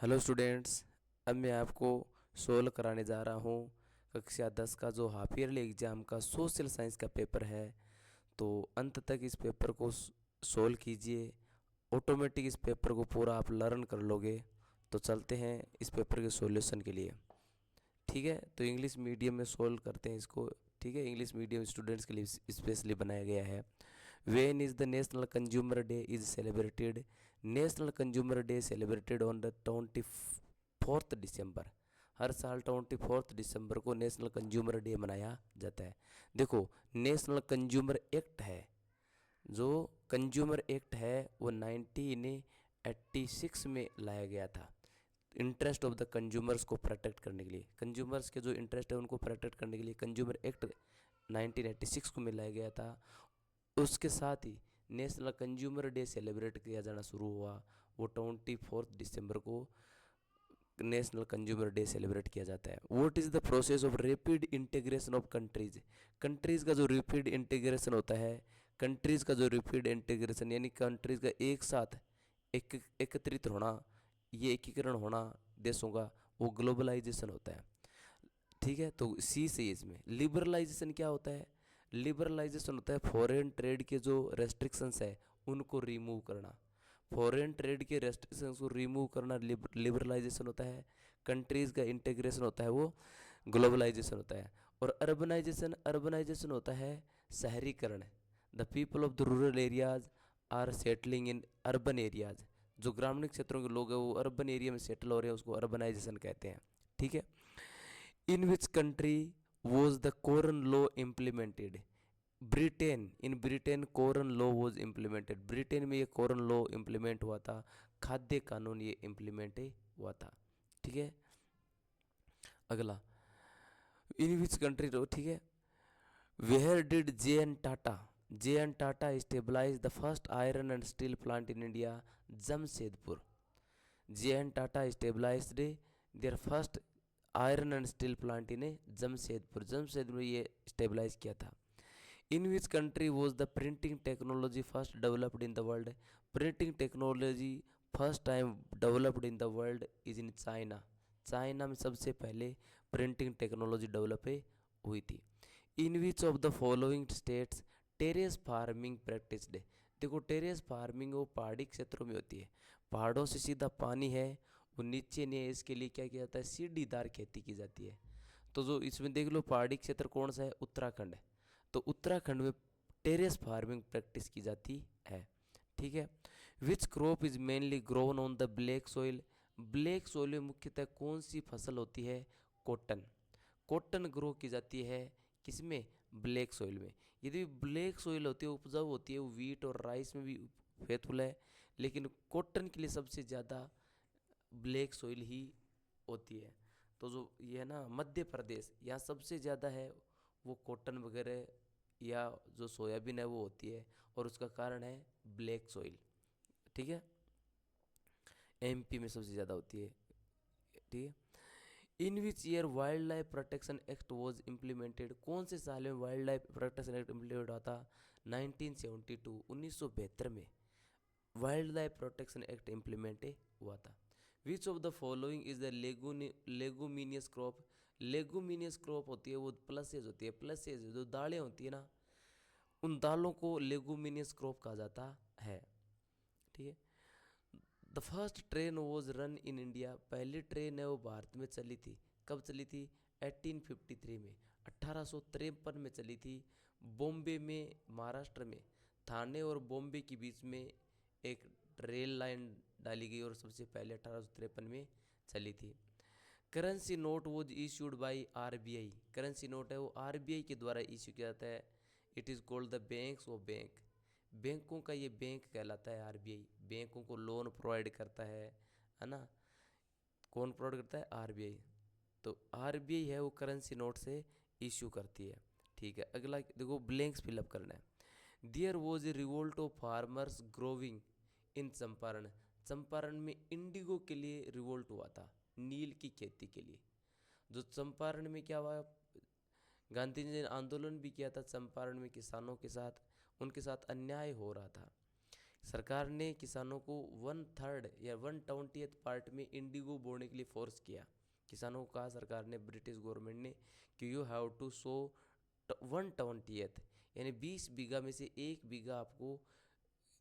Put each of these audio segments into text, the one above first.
Hello students. अब मैं आपको सोल्व कराने जा रहा हूँ कक्षा 10 का जो हाफ ईयरली एग्ज़ाम का सोशल साइंस का पेपर है। तो अंत तक इस पेपर को सोल्व कीजिए। ऑटोमेटिक इस पेपर को पूरा आप लर्न कर लोगे। तो चलते हैं इस पेपर के सॉल्यूशन के लिए। ठीक है, तो इंग्लिश मीडियम में सोल्व करते हैं इसको। ठीक है, इंग्लिश मीडियम स्टूडेंट्स के लिए स्पेशली बनाया गया है। When is the national consumer day is celebrated. National consumer day celebrated on the 24 दिसंबर। हर साल 24 दिसंबर को नेशनल कंज्यूमर डे मनाया जाता है। देखो, नेशनल कंज्यूमर एक्ट है, जो कंज्यूमर एक्ट है वो 1986 में लाया गया था। इंटरेस्ट ऑफ द कंज्यूमर्स को प्रोटेक्ट करने के लिए, कंज्यूमर्स के जो इंटरेस्ट है उनको प्रोटेक्ट करने के लिए कंज्यूमर एक्ट 1986 को में लाया गया था। उसके साथ ही नेशनल कंज्यूमर डे सेलिब्रेट किया जाना शुरू हुआ। वो 24 दिसंबर को नेशनल कंज्यूमर डे सेलिब्रेट किया जाता है। What is the process of rapid integration of countries. Countries का जो रैपिड इंटीग्रेशन होता है, कंट्रीज़ का जो रैपिड इंटीग्रेशन यानी कंट्रीज़ का एक साथ एकत्रित होना, ये एकीकरण होना देशों का, वो ग्लोबलाइजेशन होता है। ठीक है, तो सी से इसमें लिबरलाइजेशन क्या होता है? लिबरलाइजेशन होता है फॉरेन ट्रेड के जो रेस्ट्रिक्शंस है उनको रिमूव करना। फॉरेन ट्रेड के रेस्ट्रिक्शंस को रिमूव करना लिबरलाइजेशन होता है। कंट्रीज़ का इंटीग्रेशन होता है वो ग्लोबलाइजेशन होता है। और अर्बनाइजेशन, अर्बनाइजेशन होता है शहरीकरण। The people of the rural areas are settling in urban areas. जो ग्रामीण क्षेत्रों के लोग हैं वो अर्बन एरिया में सेटल हो रहे हैं, उसको अर्बनाइजेशन कहते हैं। ठीक है। In which country was the corn law implemented. Britain, in Britain corn law was implemented. Britain में ये कोरन लॉ इम्प्लीमेंट हुआ था, खाद्य कानून ये इम्प्लीमेंट हुआ था। ठीक है, अगला इन विच कंट्री, ठीक है। Where did J N Tata, J N Tata stabilize the first iron and steel plant in India? Jamshedpur. J N Tata stabilized there first iron and steel plant in Jamshedpur. Jamshedpur में ये स्टेबलाइज किया था। In which country was the printing technology first developed in the world? Printing technology first time developed in the world is in China. China में सबसे पहले printing technology develop हुई थी। In which of the following states terrace farming practised? देखो, terrace farming वो पहाड़ी क्षेत्रों में होती है। पहाड़ों से सीधा पानी है वो नीचे नहीं है, इसके लिए क्या किया जाता है? सीढ़ीदार खेती की जाती है। तो जो इसमें देख लो पहाड़ी क्षेत्र कौन सा है? उत्तराखंड है। तो उत्तराखंड में टेरेस फार्मिंग प्रैक्टिस की जाती है। ठीक है। Which crop is mainly grown on the black soil? Black soil में मुख्यतः कौन सी फसल होती है? कॉटन। कॉटन ग्रो की जाती है किसमें? ब्लैक सॉइल में। यदि ब्लैक सॉइल होती है, उपजाऊ होती है, वो वीट और राइस में भी फेथफुल है, लेकिन कॉटन के लिए सबसे ज़्यादा ब्लैक सॉइल ही होती है। तो जो ये है ना मध्य प्रदेश, यहाँ सबसे ज़्यादा है वो कॉटन वगैरह या जो सोयाबीन है वो होती है, और उसका कारण है ब्लैक सॉइल। ठीक है, एमपी में सबसे ज़्यादा होती है। ठीक है। In which year wildlife protection act was implemented? कौन से साल में wildlife protection act implement हुआ था? 1972, 1972 में wildlife protection act implement हुआ था। Which of the following is the leguminous crop? Leguminous crop होती है वो प्लसेज होती है, प्लसेज जो दालें होती है ना, उन दालों को लेगुमिनियस क्रॉप कहा जाता है। ठीक है। The first train was run in India. पहली ट्रेन है वो भारत में चली थी। कब चली थी? 1853 में, 1853 में चली थी। बॉम्बे में, महाराष्ट्र में थाने और बॉम्बे के बीच में एक रेल लाइन डाली गई और सबसे पहले 1853 में चली थी। Currency note was issued by RBI. Currency note है वो आरबीआई के द्वारा इशू किया जाता है। It is called the banks of bank. बैंकों का ये बैंक कहलाता है आरबीआई। बैंकों को लोन प्रोवाइड करता है ना। कौन प्रोवाइड करता है? आरबीआई। तो आरबीआई है वो करेंसी नोट से इशू करती है। ठीक है, अगला देखो, ब्लैंक्स फिलअप करना है। There was a revolt of farmers growing in Champaran. Champaran में इंडिगो के लिए रिवोल्ट हुआ था, नील की खेती के लिए। जो चंपारण में क्या हुआ, गांधी जी ने आंदोलन भी किया था चंपारण में किसानों के साथ, उनके साथ अन्याय हो रहा था। सरकार ने किसानों को 1/3 या 1/20 पार्ट में इंडिगो बोने के लिए फोर्स किया। किसानों को कहा सरकार ने, ब्रिटिश गवर्नमेंट ने, कि यू हैव टू सो 1/20 यानी 20 बीघा में से 1 बीघा आपको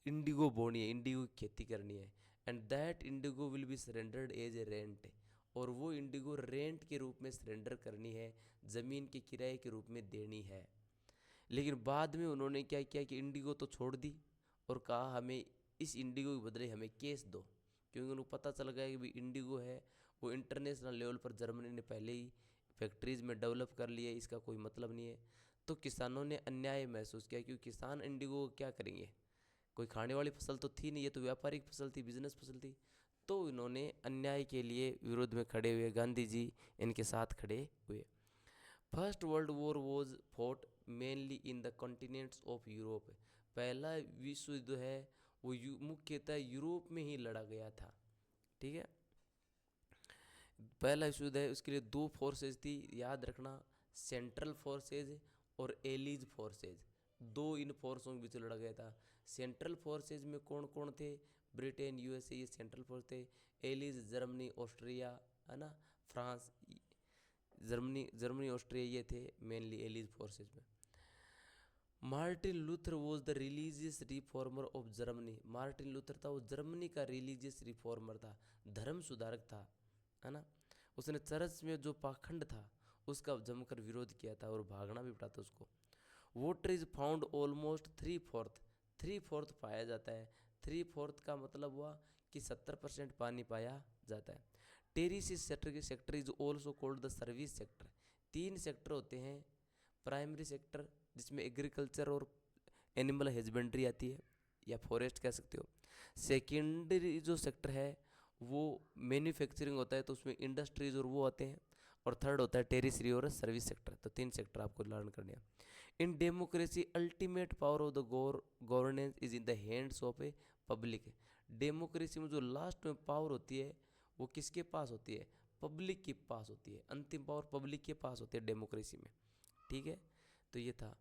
इंडिगो बोनी है, इंडिगो की खेती करनी है। And that indigo will be surrendered as a rent, और वो इंडिगो रेंट के रूप में सरेंडर करनी है, ज़मीन के किराए के रूप में देनी है। लेकिन बाद में उन्होंने क्या किया कि इंडिगो तो छोड़ दी और कहा हमें इस इंडिगो के बदले हमें केस दो, क्योंकि उनको पता चल गया कि भाई इंडिगो है वो इंटरनेशनल लेवल पर जर्मनी ने पहले ही फैक्ट्रीज़ में डेवलप कर लिया है, इसका कोई मतलब नहीं है। तो किसानों ने अन्याय महसूस किया, क्योंकि किसान इंडिगो को क्या करेंगे, कोई खाने वाली फसल तो थी नहीं, ये तो व्यापारिक फसल थी, बिजनेस फसल थी। तो इन्होंने अन्याय के लिए विरोध में खड़े हुए, गांधी जी इनके साथ खड़े हुए। First world war was fought mainly in the continents of Europe. पहला विश्व युद्ध है वो मुख्यतः यूरोप में ही लड़ा गया था। ठीक है, पहला विश्व युद्ध है, उसके लिए 2 फोर्सेज थी, याद रखना, सेंट्रल फोर्सेज और एलीज फोर्सेज। 2 इन फोर्सों के बीच लड़ा गया था। सेंट्रल फोर्सेज में कौन कौन थे, ब्रिटेन यूएसए, ये सेंट्रल फोर्स थे। एलीज जर्मनी ऑस्ट्रिया, है ना, फ्रांस, जर्मनी ऑस्ट्रिया, ये थे मेनली एलीज फोर्सेज में। Martin Luther was the religious reformer of Germany. Martin Luther था वो जर्मनी का रिलीजियस रिफॉर्मर था, धर्म सुधारक था, है ना। उसने चर्च में जो पाखंड था उसका जमकर विरोध किया था और भागना भी पड़ा था उसको। वाटर इज फाउंड ऑलमोस्ट 3/4 पाया जाता है। 3/4 का मतलब हुआ कि 70% पानी पाया जाता है। Tertiary sector is also called the service sector. 3 sector होते हैं। प्राइमरी सेक्टर जिसमें एग्रीकल्चर और एनिमल हस्बेंड्री आती है या फॉरेस्ट कह सकते हो। सेकेंडरी जो सेक्टर है वो मैन्युफैक्चरिंग होता है, तो उसमें इंडस्ट्रीज और वो आते हैं। और थर्ड होता है टेरिसरी और सर्विस सेक्टर। तो 3 सेक्टर आपको लर्न करने हैं। In democracy ultimate power of the governance is in the hands of a public. Democracy में जो लास्ट में पावर होती है वो किसके पास होती है, पब्लिक के पास होती है। अंतिम पावर पब्लिक के पास होती है डेमोक्रेसी में। ठीक है, तो ये था।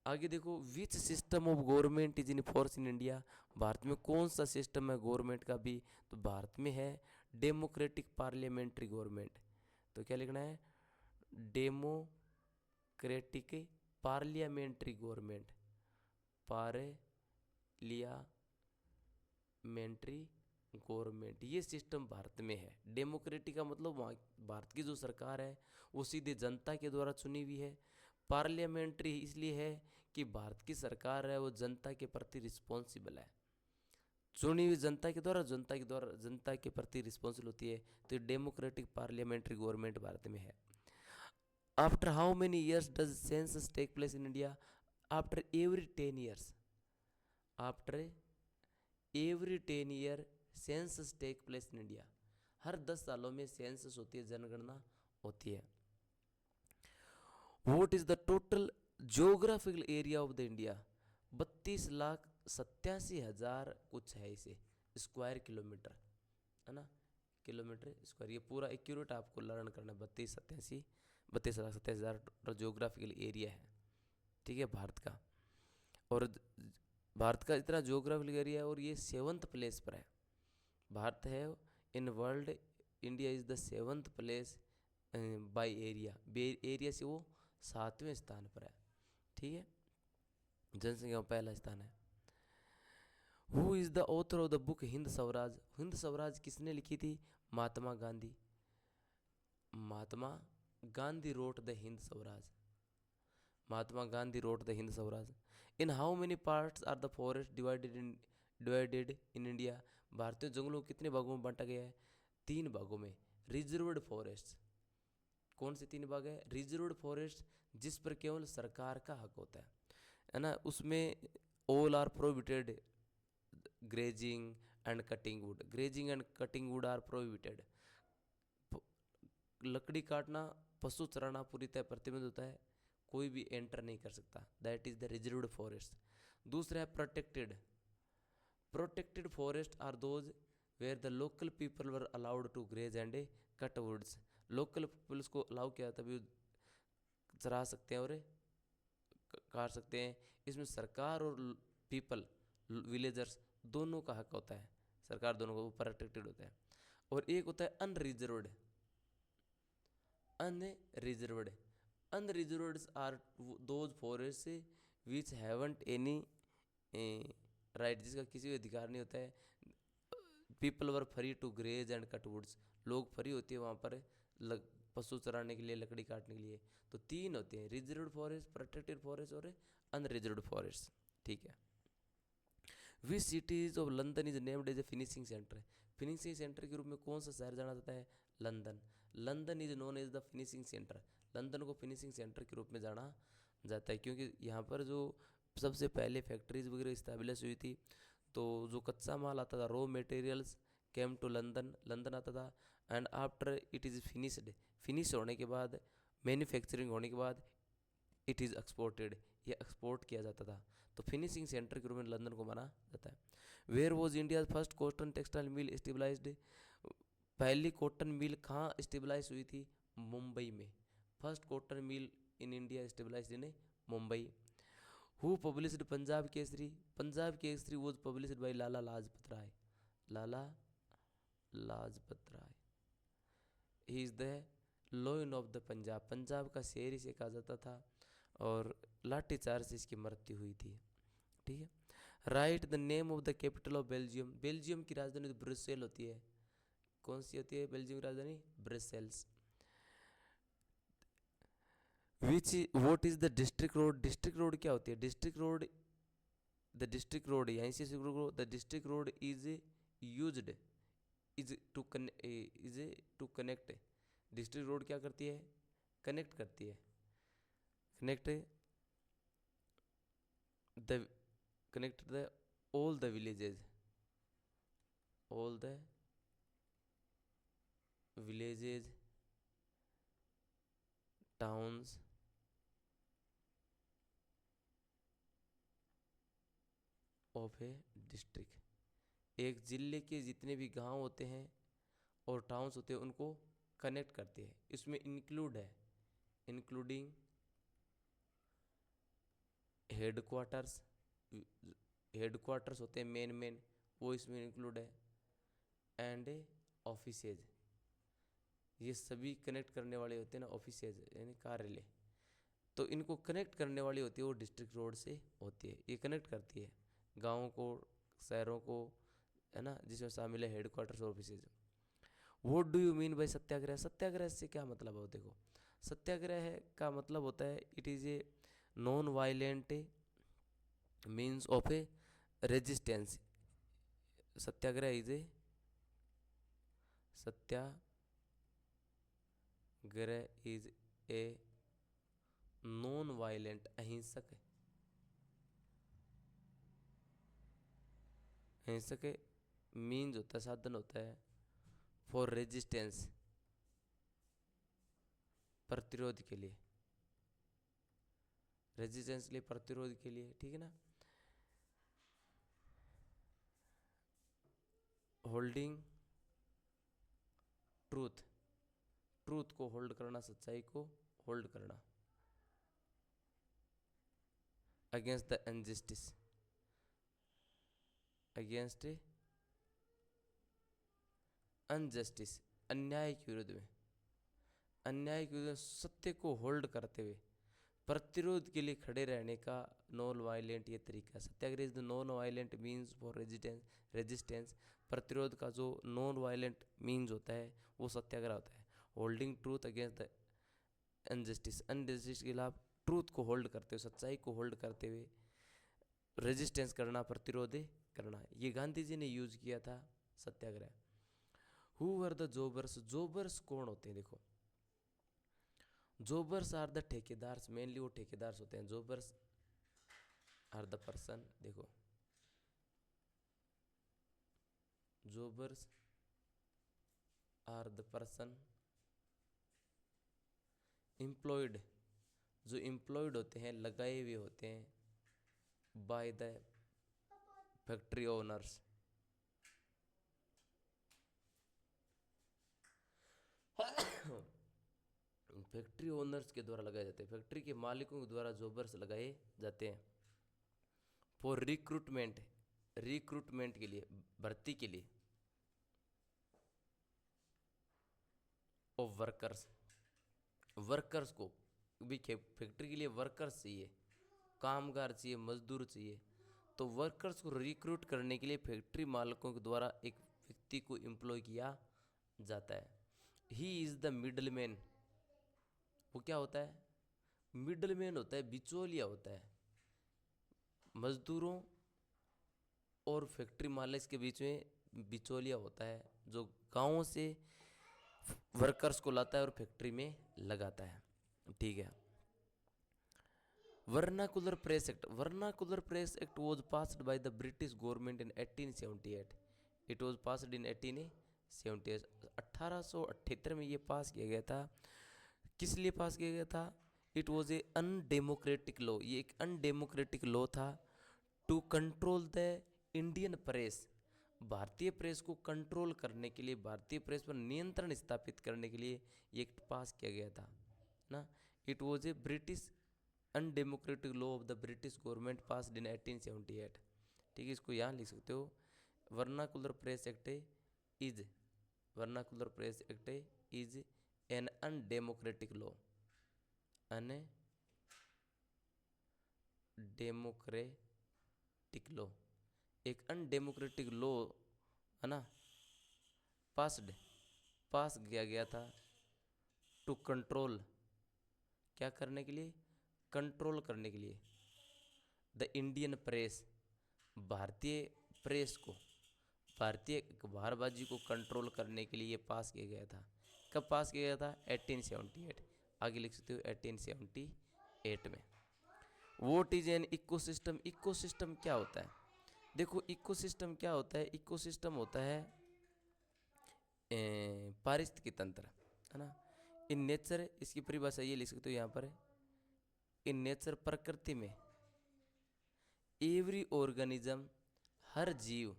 आगे देखो, which system of government is in force in India. Bharat में कौन सा सिस्टम है गवर्नमेंट का भी, तो भारत में है डेमोक्रेटिक पार्लियामेंट्री गवर्नमेंट। तो क्या लिखना है, democratic parliamentary government, parliamentary government, ये सिस्टम भारत में है। डेमोक्रेटिक का मतलब वहाँ भारत की जो सरकार है वो सीधे जनता के द्वारा चुनी हुई है। पार्लियामेंट्री इसलिए है कि भारत की सरकार है वो जनता के प्रति रिस्पॉन्सिबल है, चुनी हुई जनता के द्वारा, जनता के प्रति रिस्पॉन्सिबल होती है। तो डेमोक्रेटिक पार्लियामेंट्री गवर्नमेंट भारत में है। After how many years does census take place in India. After every 10 years, after every 10 year census take place in India. हर 10 सालों में सेंसस होती है, जनगणना होती है। What is the total geographical area of the India. 32,87,000 कुछ है इसे स्क्वायर किलोमीटर, है ना, किलोमीटर स्क्वायर। ये पूरा एक्यूरेट आपको लर्न करना है। 32,87,000 ज्योग्राफिकल एरिया है। ठीक है, भारत का। और भारत का इतना ज्योग्राफिकल एरिया है और ये 7th प्लेस पर है। भारत है in world, India is the 7th place by area. Area से वो 7वें स्थान पर है। ठीक है, जनसंख्या में पहला स्थान है। Who is the author of the book Hind Swaraj. Hind Swaraj किसने लिखी थी, Mahatma Gandhi. Mahatma Gandhi wrote the Hind Swaraj. Mahatma Gandhi wrote the Hind Swaraj. In how many parts are the forest divided in India. भारतीय जंगलों को कितने भागों में बांटा गया है, 3 भागों में। रिजर्व्ड फॉरेस्ट, कौन से 3 भाग है, रिजर्व्ड फॉरेस्ट जिस पर केवल सरकार का हक होता है ना, उसमें all are prohibited grazing and cutting wood. Grazing and cutting wood are prohibited. लकड़ी काटना, पशु चराना पूरी तरह प्रतिबंध होता है, कोई भी एंटर नहीं कर सकता। That is the reserved forest. दूसरा है protected. Protected forest are those where the local people were allowed to graze and cut woods. Local peoples को अलाउ किया, तभी चरा सकते हैं और काट सकते हैं। इसमें सरकार और पीपल, विलेजर्स दोनों का हक होता है, सरकार दोनों को प्रोटेक्टेड होता है। और एक होता है unreserved. Unreserved unreserved are those forest which haven't any right, जिसका किसी भी अधिकार नहीं होता है। People were free to graze and cut woods, लोग फ्री होते हैं वहाँ पर पशु चराने के लिए, लकड़ी काटने के लिए। तो तीन होते हैं, रिजर्व्ड फॉरेस्ट, प्रोटेक्टेड फॉरेस्ट और अनरिजर्व्ड फॉरेस्ट। ठीक है। Which cities of London is named as a finishing centre, finishing centre के रूप में कौन सा शहर जाना जाता है? London. London is known as the finishing centre, London को फिनिशिंग सेंटर के रूप में जाना जाता है, क्योंकि यहाँ पर जो सबसे पहले फैक्ट्रीज वगैरह इस्टेब्लिश हुई थी, तो जो कच्चा माल आता था, raw materials came to London, London आता था। And after it is finished, finish होने के बाद, मैन्युफैक्चरिंग होने के बाद, इट इज़ एक्सपोर्टेड, ये एक्सपोर्ट किया जाता था। तो फिनिशिंग सेंटर के रूप में लंदन को माना जाता है। Where was India first cotton textile mill stabilised, पहली कॉटन मिल कहाँ स्टेबलाइज हुई थी? मुंबई में। First cotton mill in India stabilised in Mumbai. Who published Punjab Kesari, Punjab Kesari was published by Lala Lajpat Rai, Lala Lajpat Rai. He is the lion of the Punjab, Punjab का शेर इसे कहा जाता था, और लाठीचार्ज से इसकी मृत्यु हुई थी। ठीक है। Right the name of the capital of Belgium, Belgium की राजधानी तो ब्रुसेल होती है। कौन सी होती है बेल्जियम की राजधानी? Brussels. Which what is the district road, district road क्या होती है? District road, the district road, यहीं से शुरू करो। The district road is used is to connect, district road क्या करती है? कनेक्ट करती है, connect the connect the all the villages, all the villages, towns of a district, एक ज़िले के जितने भी गांव होते हैं और टाउन्स होते हैं उनको कनेक्ट करते हैं। इसमें इंक्लूड है, इंक्लूडिंग हेडक्वार्टर्स, हेडक्वार्टर्स होते हैं मेन, वो इसमें इंक्लूड है। एंड ऑफिसेज, ये सभी कनेक्ट करने वाले होते हैं ना, ऑफिसेज यानी कार्यालय। तो इनको कनेक्ट करने वाली होती है वो डिस्ट्रिक्ट रोड से होती है, ये कनेक्ट करती है गाँवों को, शहरों को, है ना, जिसमें शामिल है हेडक्वार्टर्स और offices. What do you mean by satyagraha, satyagraha से क्या मतलब है? देखो, सत्याग्रह का मतलब होता है it is a non violent means of A resistance. Satyagraha is a, Satyagraha is a non violent, अहिंसक, अहिंसक मीन्स होता है, साधन होता है फॉर रेजिस्टेंस, प्रतिरोध के लिए, रेजिस्टेंस के लिए, प्रतिरोध के लिए। ठीक है ना। होल्डिंग ट्रूथ, ट्रूथ को होल्ड करना, सच्चाई को होल्ड करना। Against the injustice, against injustice, अन्याय के विरुद्ध में, अन्याय के विरुद्ध सत्य को होल्ड करते हुए प्रतिरोध के लिए खड़े रहने का नॉन वायलेंट ये तरीका। Satyagraha is the non violent means for resistance, प्रतिरोध का जो नॉन वायलेंट मीन्स होता है वो सत्याग्रह होता है। Holding truth against the injustice, injustice के खिलाफ ट्रूथ को होल्ड करते हुए, सच्चाई को होल्ड करते हुए रेजिस्टेंस करना, प्रतिरोध करना, ये गांधी जी ने यूज किया था सत्याग्रह। हु वर द जोबर्स, जोबर्स कौन होते हैं? देखो, जोबर्स आर द ठेकेदार्स, मेनली वो ठेकेदार्स होते हैं। जोबर्स आर द पर्सन, देखो, जोबर्स आर द पर्सन एम्प्लॉयड, जो एम्प्लॉयड होते हैं, लगाए हुए होते हैं by the factory owners, factory owners के द्वारा लगाए जाते हैं, फैक्ट्री के मालिकों के द्वारा जोबर्स लगाए जाते हैं। फॉर रिक्रूटमेंट, रिक्रूटमेंट के लिए, भर्ती के लिए ऑफ वर्कर्स, वर्कर्स को भी फैक्ट्री के लिए वर्कर्स चाहिए, कामगार चाहिए, मजदूर चाहिए। तो वर्कर्स को रिक्रूट करने के लिए फैक्ट्री मालिकों के द्वारा एक व्यक्ति को एम्प्लॉय किया जाता है। ही इज़ द मिडल मैन। वो क्या होता है? मिडल मैन होता है, बिचौलिया होता है मजदूरों और फैक्ट्री मालिक के बीच में बिचौलिया होता है, जो गाँव से वर्कर्स को लाता है और फैक्ट्री में लगाता है। ठीक है। Vernacular press act, vernacular press act was passed by the British government in 1878। It was passed in 1878, 1878 में ये पास किया गया था। किस लिए पास किया गया था? It was a undemocratic law, ये एक अनडेमोक्रेटिक लॉ था। To control the Indian press, भारतीय प्रेस को कंट्रोल करने के लिए, भारतीय प्रेस पर नियंत्रण स्थापित करने के लिए ये एक्ट पास किया गया था ना। It was A British undemocratic law of the British government passed in 1878। ठीक है, इसको यहाँ लिख सकते हो। Vernacular press act is, vernacular press act is an undemocratic law, undemocratic law, एक अनडेमोक्रेटिक लॉ है ना, पास किया गया था। टू कंट्रोल, क्या करने के लिए? कंट्रोल करने के लिए। द इंडियन प्रेस, भारतीय प्रेस को, भारतीय अखबारबाजी को कंट्रोल करने के लिए ये पास किया गया था। कब पास किया गया था? 1878। आगे लिख सकते हो 1878 में। Vote is an ecosystem, ecosystem क्या होता है? देखो इकोसिस्टम क्या होता है? इकोसिस्टम होता है पारिस्थितिकी तंत्र, है ना। इन नेचर, इसकी परिभाषा ये लिख सकते हो यहाँ पर, इन नेचर, प्रकृति में, एवरी ऑर्गेनिज्म, हर जीव,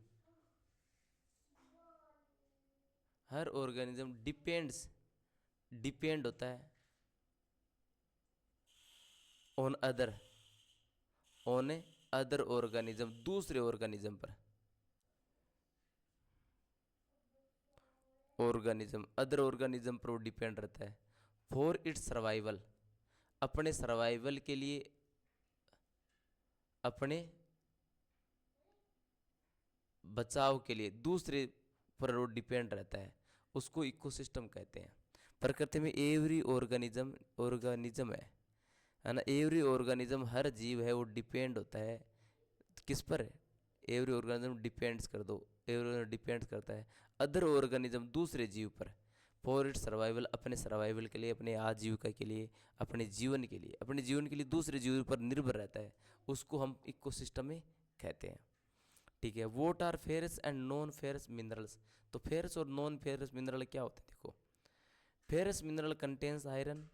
हर ऑर्गेनिज्म डिपेंड्स, डिपेंड होता है on other, on other organism, दूसरे ऑर्गेनिज्म पर, ऑर्गेनिज्म, अदर ऑर्गेनिज्म पर वो डिपेंड रहता है। फॉर इट्स सर्वाइवल, अपने सर्वाइवल के लिए, अपने बचाव के लिए दूसरे पर वो डिपेंड रहता है, उसको इकोसिस्टम कहते हैं। प्रकृति में एवरी ऑर्गेनिज्म, ऑर्गेनिज्म है ना, एवरी ऑर्गेनिज्म, हर जीव है, वो डिपेंड होता है किस पर? एवरी ऑर्गेनिज्म डिपेंड्स कर दो, एवरी डिपेंड्स करता है अदर ऑर्गेनिज्म, दूसरे जीव पर। फॉर इट सर्वाइवल, अपने सर्वाइवल के लिए, अपने आजीविका के लिए, अपने जीवन के लिए, अपने जीवन के लिए दूसरे जीव पर निर्भर रहता है, उसको हम इकोसिस्टम में कहते हैं। ठीक है। What are ferrous and non ferrous minerals, तो फेरस और नॉन फेरस मिनरल क्या होते हैं? देखो, फेरस मिनरल कंटेन्स आयरन,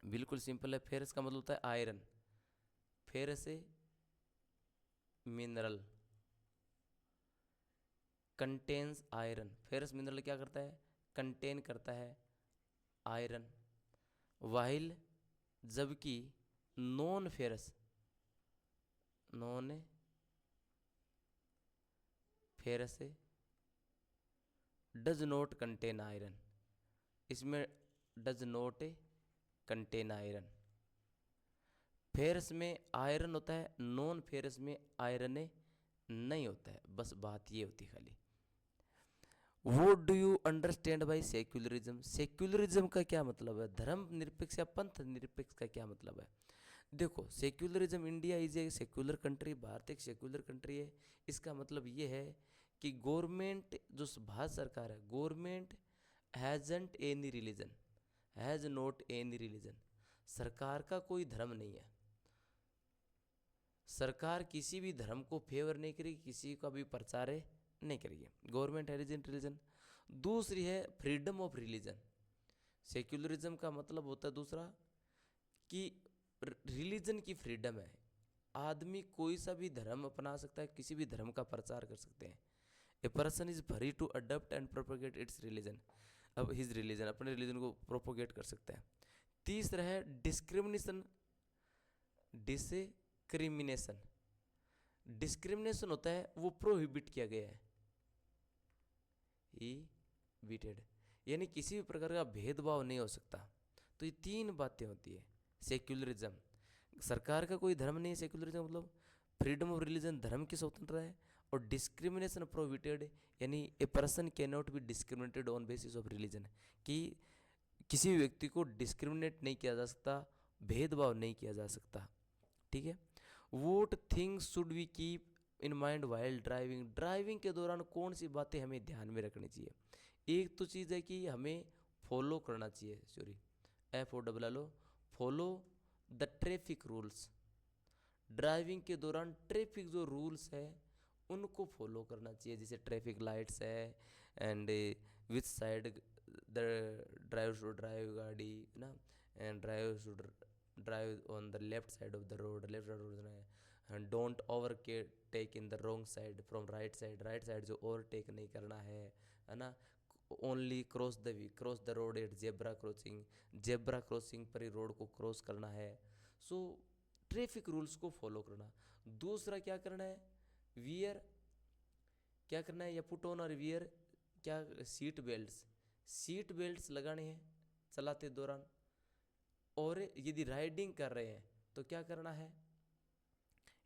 बिल्कुल सिंपल है। फेरस का मतलब होता है iron, ferrous mineral contains iron, ferrous mineral क्या करता है? कंटेन करता है आयरन। वाइल, जबकि non ferrous, non ferrous does not contain iron, इसमें does not contain iron. Ferrous में आयरन होता है, नॉन फेरस में आयरन नहीं होता है, बस बात ये होती है खाली। What do you understand by secularism, secularism का क्या मतलब है? धर्म निरपेक्ष या पंथ निरपेक्ष का क्या मतलब है? देखो, secularism, India is a secular country, Bharat एक सेक्युलर कंट्री है। इसका मतलब ये है कि गवर्नमेंट, जो भारत सरकार है, government hasn't any religion, has not any religion, सरकार का कोई धर्म नहीं है, सरकार किसी भी धर्म को फेवर नहीं करेगी, किसी का भी प्रचार नहीं करेगी। Government hasn't religion. दूसरी है फ्रीडम ऑफ रिलीजन, सेक्युलरिज्म का मतलब होता है दूसरा कि रिलीजन की फ्रीडम है, आदमी कोई सा भी धर्म अपना सकता है, किसी भी धर्म का प्रचार कर सकते हैं। A person is free to adopt and propagate its religion, अब हिज रिलीजन, अपने रिलीजन को प्रोपोगेट कर सकता है। तीसरा है डिस्क्रिमिनेशन, डिस्क्रिमिनेशन, डिस्क्रिमिनेशन होता है वो प्रोहिबिट किया गया है, बिटेड, यानी किसी भी प्रकार का भेदभाव नहीं हो सकता। तो ये तीन बातें होती है। सेक्युलरिज्म, सरकार का कोई धर्म नहीं है, सेक्युलरिज्म मतलब फ्रीडम ऑफ रिलीजन, धर्म की स्वतंत्रता है। और डिस्क्रिमिनेशन प्रोहिबिटेड, यानी a person can not be discriminated on basis of religion, कि किसी भी व्यक्ति को डिस्क्रिमिनेट नहीं किया जा सकता, भेदभाव नहीं किया जा सकता। ठीक है। What things should we keep in mind while driving, driving के दौरान कौन सी बातें हमें ध्यान में रखनी चाहिए। एक तो चीज़ है कि हमें फॉलो करना चाहिए, sorry FOLLO, follow the traffic rules. Driving के दौरान ट्रैफिक जो रूल्स है उनको फॉलो करना चाहिए, जैसे ट्रैफिक लाइट्स है, and which side the driver should drive गाड़ी ना, and driver should drive on the left side of the road, left side road है, एंड डोंट ओवर के take in the wrong side from right side, right side जो overtake नहीं करना है ना। Only cross the road at zebra crossing, zebra crossing पर ही road को क्रॉस करना है। सो ट्रैफिक रूल्स को फॉलो करना। दूसरा क्या करना है, वियर, क्या करना है, या पुट ऑन और वियर, क्या, सीट बेल्ट्स, सीट बेल्ट्स लगाने हैं चलाते दौरान। और यदि राइडिंग कर रहे हैं तो क्या करना है,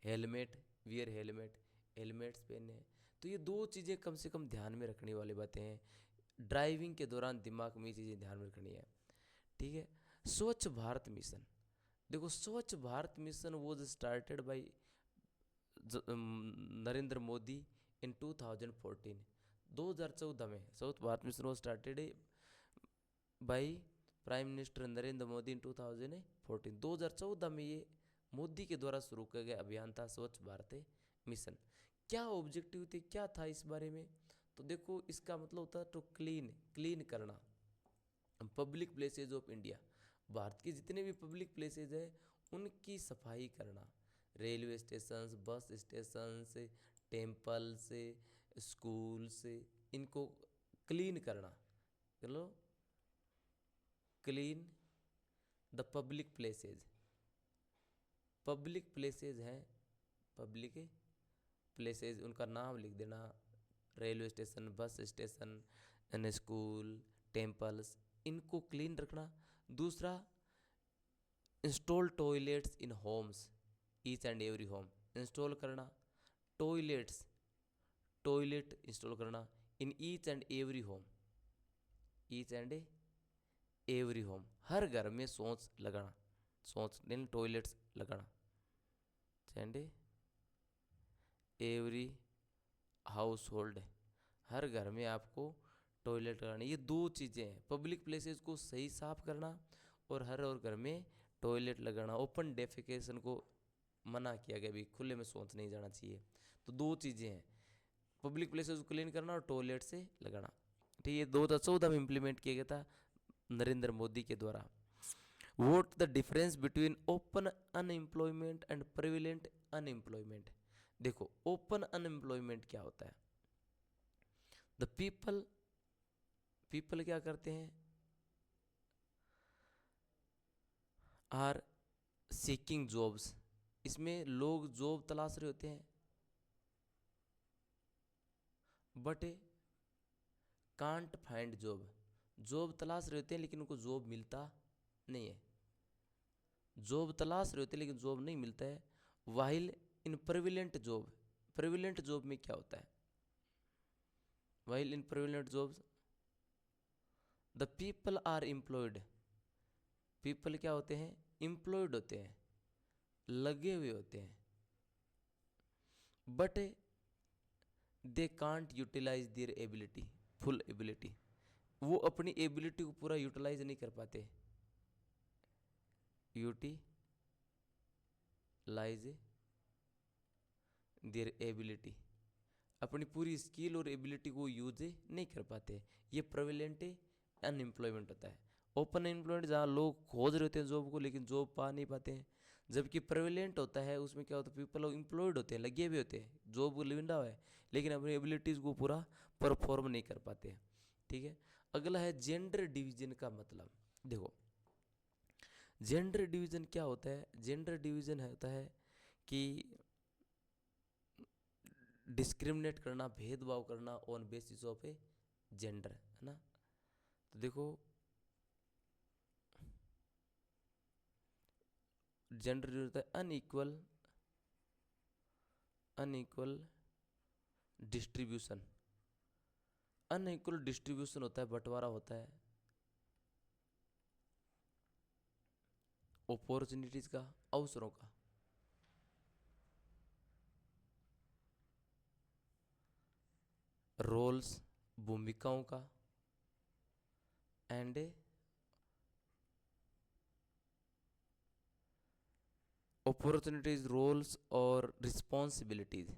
हेलमेट, वियर हेलमेट, हेलमेट्स पहने हैं। तो ये दो चीज़ें कम से कम ध्यान में रखने वाली बातें हैं, ड्राइविंग के दौरान दिमाग में ये चीज़ें ध्यान में रखनी है। ठीक है। स्वच्छ भारत मिशन, देखो Swachh Bharat mission was started by Narendra Modi in 2014, 2014 में Swachh Bharat mission was started by prime minister Narendra Modi in 2014, 2014 में ये मोदी के द्वारा शुरू किया गया अभियान था स्वच्छ भारत मिशन। क्या ऑब्जेक्टिव थे, क्या था इस बारे में, तो देखो इसका मतलब होता है टू क्लीन करना public places of India, Bharat के जितने भी पब्लिक प्लेसेज है उनकी सफाई करना, रेलवे स्टेशंस, बस स्टेशंस, टेम्पल्स, स्कूल्स, इनको क्लीन करना। चलो, clean the public places, public places हैं, पब्लिक प्लेसेज उनका नाम लिख देना, railway station, bus station, and school, temples, इनको क्लीन रखना। दूसरा, install toilets in Holmes, each and every home, install करना टॉयलेट्स, टॉयलेट इंस्टॉल करना in each and every home, each and every home, हर घर में शौच लगाना, शौच इन टॉयलेट्स लगाना, एंड एवरी हाउस होल्ड, हर घर में आपको टॉयलेट लगाना। ये दो चीज़ें हैं, पब्लिक प्लेसेस को सही साफ करना और हर और घर में टॉयलेट लगाना। ओपन डेफिकेशन को मना किया गया, भी खुले में शौच नहीं जाना चाहिए। तो दो चीज़ें हैं, पब्लिक प्लेसेस को क्लीन करना और टॉयलेट से लगाना। ठीक है, 2014 में इम्प्लीमेंट किया गया था नरेंद्र मोदी के द्वारा। Vote the difference between open unemployment and prevalent unemployment. देखो ओपन अनएम्प्लॉयमेंट क्या होता है, द पीपल क्या करते हैं, आर सीकिंग जॉब्स, इसमें लोग जॉब तलाश रहे होते हैं but can't find job, job तलाश रहे होते हैं लेकिन उनको जॉब मिलता नहीं है, जॉब तलाश रहे होते हैं लेकिन जॉब नहीं मिलता है। While in prevalent job, prevalent job में क्या होता है, while in prevalent jobs the people are employed, people क्या होते हैं, एम्प्लॉयड होते हैं, लगे हुए होते हैं, but they can't utilise their ability, full ability, वो अपनी एबिलिटी को पूरा यूटिलाइज नहीं कर पाते, यूटिलाइज देयर एबिलिटी, अपनी पूरी स्किल और एबिलिटी को यूज नहीं कर पाते। ये प्रेवलेंट अनएम्प्लॉयमेंट होता है। ओपन एम्प्लॉयमेंट जहाँ लोग खोज रहे होते हैं जॉब को लेकिन जॉब पा नहीं पाते हैं, जबकि प्रेवलेंट होता है उसमें क्या होता है, पीपल एम्प्लॉयड होते हैं, लगे हुए होते हैं, जॉब को लिविंडा हुआ है लेकिन अपनी एबिलिटीज़ को पूरा परफॉर्म नहीं कर पाते हैं। ठीक है। अगला है जेंडर डिवीजन का मतलब। देखो जेंडर डिवीजन क्या होता है, जेंडर डिवीजन होता है कि डिस्क्रिमिनेट करना, भेदभाव करना on basis of a gender, है ना। तो देखो जेंडर जो होता है अनइक्वल डिस्ट्रीब्यूशन, अनइक्वल डिस्ट्रीब्यूशन होता है, बंटवारा होता है अपॉर्चुनिटीज का, अवसरों का। रोल्स, भूमिकाओं का, एंड अपॉर्चुनिटीज, रोल्स और रिस्पॉन्सिबिलिटीज।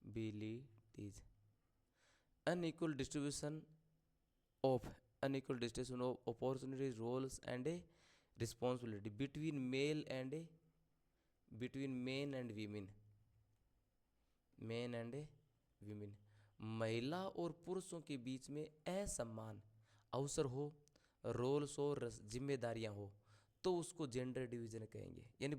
बिलिटीज, unequal distribution of opportunities, roles and a responsibility between men and women, महिला और पुरुषों के बीच में असमान अवसर हो, रोल्स और जिम्मेदारियां हो, तो उसको जेंडर डिवीजन कहेंगे। यानी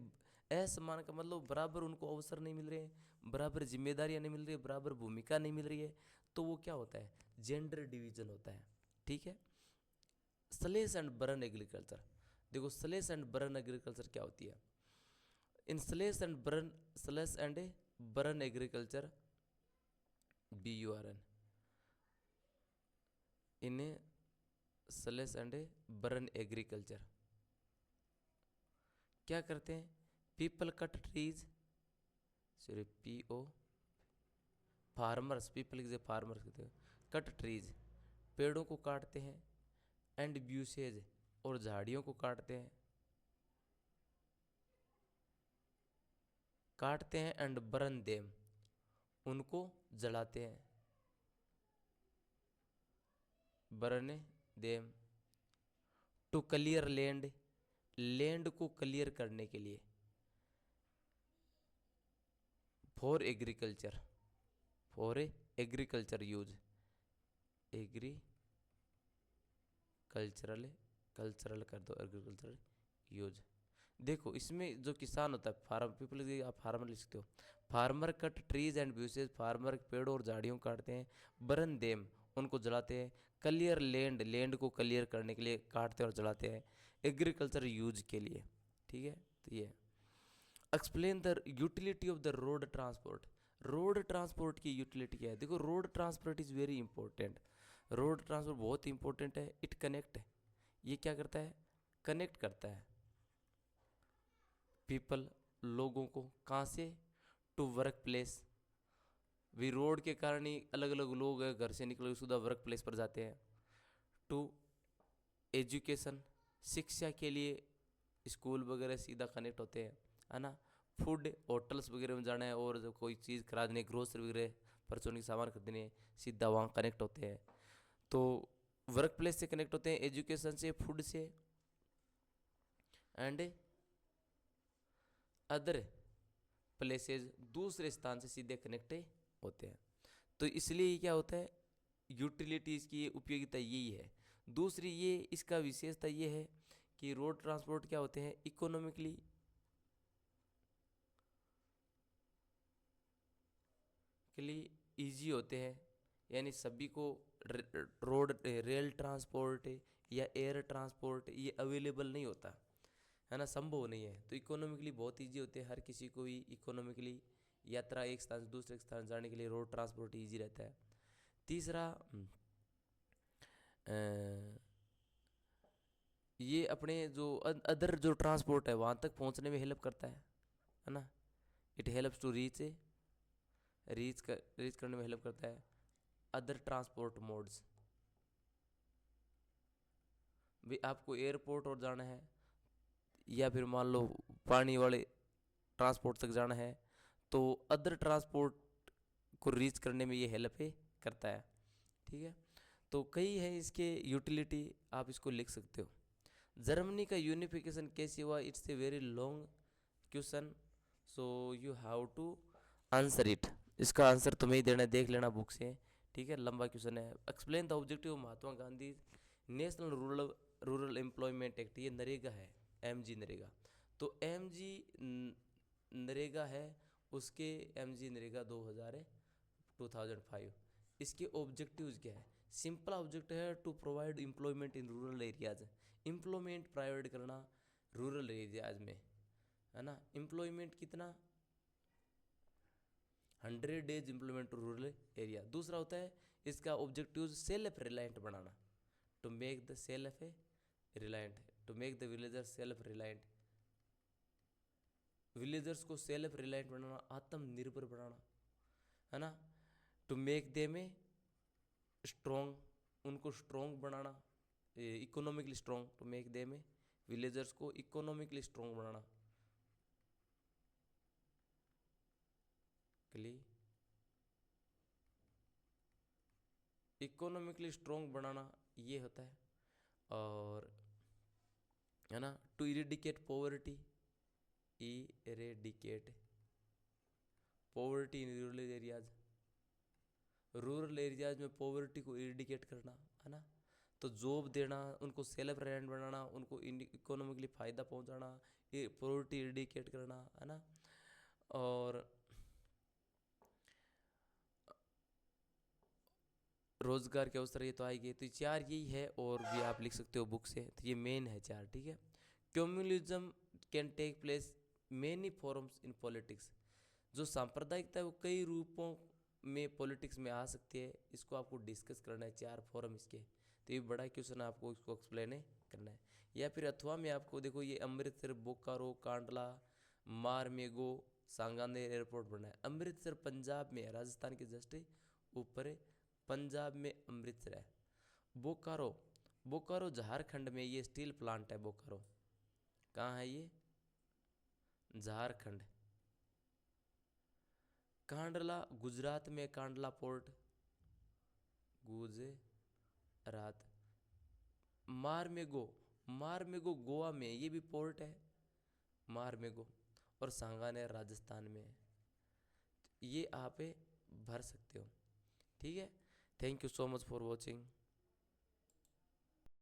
असमान का मतलब बराबर उनको अवसर नहीं मिल रहे हैं, बराबर जिम्मेदारियां नहीं मिल रही है, बराबर भूमिका नहीं मिल रही है, तो वो क्या होता है, जेंडर डिवीजन होता है। ठीक है। स्लेश एंड बर्न एग्रीकल्चर, देखो स्लेश एंड बर्न एग्रीकल्चर क्या होती है। In slash and burn agriculture, BURN, इन्हें स्लेश एंड बर्न एग्रीकल्चर क्या करते हैं, people cut trees, sorry PO, farmers, people की फार्मर्स कहते हैं, कट ट्रीज, पेड़ों को काटते हैं, एंड ब्यूसेज, और झाड़ियों को काटते हैं, एंड बर्न देम, उनको जलाते हैं, burn them, to clear land, land को क्लियर करने के लिए, फॉर एग्रीकल्चर यूज, कल्चरल कर दो, एग्रीकल्चर यूज। देखो इसमें जो किसान होता है, फार्म पीपल, आप फार्मर लिख सकते हो, farmer cut trees and bushes, farmer पेड़ों और झाड़ियों काटते हैं, बर्न देम, उनको जलाते हैं, क्लियर लैंड, लैंड को क्लियर करने के लिए काटते हैं और जलाते हैं, एग्रीकल्चर यूज के लिए। ठीक है। तो ये explain the utility of the road transport, road transport की यूटिलिटी क्या है। देखो road transport is very important, road transport बहुत इंपॉर्टेंट है। इट कनेक्ट, ये क्या करता है, कनेक्ट करता है पीपल, लोगों को, कहाँ से, टू वर्क प्लेस, वी रोड के कारण ही अलग अलग लोग घर से निकल सीधा वर्क प्लेस पर जाते हैं, टू एजुकेशन, शिक्षा के लिए स्कूल वगैरह सीधा कनेक्ट होते हैं, है ना। फूड, होटल्स वगैरह में जाना है, और जो कोई चीज़ खरीदने, ग्रोसरी वगैरह परचून के सामान खरीदने, सीधा वहाँ कनेक्ट होते हैं। तो वर्क प्लेस से कनेक्ट होते हैं, एजुकेशन से, फूड से, एंड अदर प्लेसेस, दूसरे स्थान से सीधे कनेक्ट होते हैं। तो इसलिए क्या होता है, यूटिलिटीज़ की उपयोगिता यही है। दूसरी ये इसका विशेषता ये है कि रोड ट्रांसपोर्ट क्या होते हैं, इकोनॉमिकली ईजी होते हैं, यानी सभी को रोड, रेल ट्रांसपोर्ट या एयर ट्रांसपोर्ट ये अवेलेबल नहीं होता, है ना, संभव नहीं है। तो इकोनॉमिकली बहुत ईजी होते हैं, हर किसी को भी इकोनॉमिकली यात्रा एक स्थान से दूसरे स्थान जाने के लिए रोड ट्रांसपोर्ट ईजी रहता है। तीसरा ये अपने जो अदर जो ट्रांसपोर्ट है वहाँ तक पहुँचने में हेल्प करता है ना। इट हेल्प्स टू रीच करने में हेल्प करता है। अदर ट्रांसपोर्ट मोड्स, भी आपको एयरपोर्ट और जाना है, या फिर मान लो पानी वाले ट्रांसपोर्ट तक जाना है, तो अदर ट्रांसपोर्ट को रीच करने में ये हेल्प करता है। ठीक है। तो कई है इसके यूटिलिटी, आप इसको लिख सकते हो। जर्मनी का यूनिफिकेशन कैसे हुआ, it's a very long question, so you have to answer it. इसका आंसर तुम्हें ही देना है, देख लेना बुक से। ठीक है, लंबा क्वेश्चन है। Explain the objective of Mahatma Gandhi national rural employment act, ये नरेगा है, MG नरेगा। तो MG नरेगा है, उसके MG नरेगा 2005, इसके ऑब्जेक्टिव्स क्या है? सिंपल ऑब्जेक्टिव है to provide employment in rural areas, employment provide करना रूरल एरियाज में, है ना। एम्प्लॉयमेंट कितना? 100 days employment to rural area. दूसरा होता है इसका ऑब्जेक्टिव सेल्फ रिलायंट बनाना, to make the self reliant, to make the villagers self reliant, villagers को सेल्फ रिलायंट बनाना, आत्मनिर्भर बनाना, है ना। To make them strong, उनको स्ट्रॉन्ग बनाना, economically strong, to make them villagers को इकोनॉमिकली स्ट्रॉन्ग बनाना, इकोनॉमिकली स्ट्रॉन्ग बनाना ये होता है। और है ना, to eradicate poverty, eradicate poverty in rural areas, rural areas में पॉवर्टी को इरेडिकेट करना, है ना। तो जॉब देना, उनको सेल्फ रिलायंट बनाना, उनको इकोनॉमिकली फ़ायदा पहुंचाना, ये पॉवर्टी इरेडिकेट करना, है ना। और रोजगार के अवसर ये तो आएगी। तो चार यही है, और भी आप लिख सकते हो बुक से, तो ये मेन है चार, ठीक है। Communalism can take place many forms in politics, जो सांप्रदायिकता है वो कई रूपों में पॉलिटिक्स में आ सकती है, इसको आपको डिस्कस करना है, चार फॉर्म इसके। तो ये बड़ा क्वेश्चन आपको इसको एक्सप्लेन करना है। या फिर अथवा में आपको देखो ये अमृतसर, बोकारो, कांडला, मारमेगो, सांगानेर एयरपोर्ट बना है। अमृतसर पंजाब में है, राजस्थान के जस्ट ऊपर है, पंजाब में अमृतसर है। बोकारो, बोकारो झारखंड में, ये स्टील प्लांट है बोकारो। कहाँ है ये? झारखंड। कांडला गुजरात में, कांडला पोर्ट गुजरात। मारमेगो, मारमेगो गोवा में, ये भी पोर्ट है मारमेगो। और सांगानेर राजस्थान में है। तो ये आप भर सकते हो, ठीक है। Thank you so much for watching.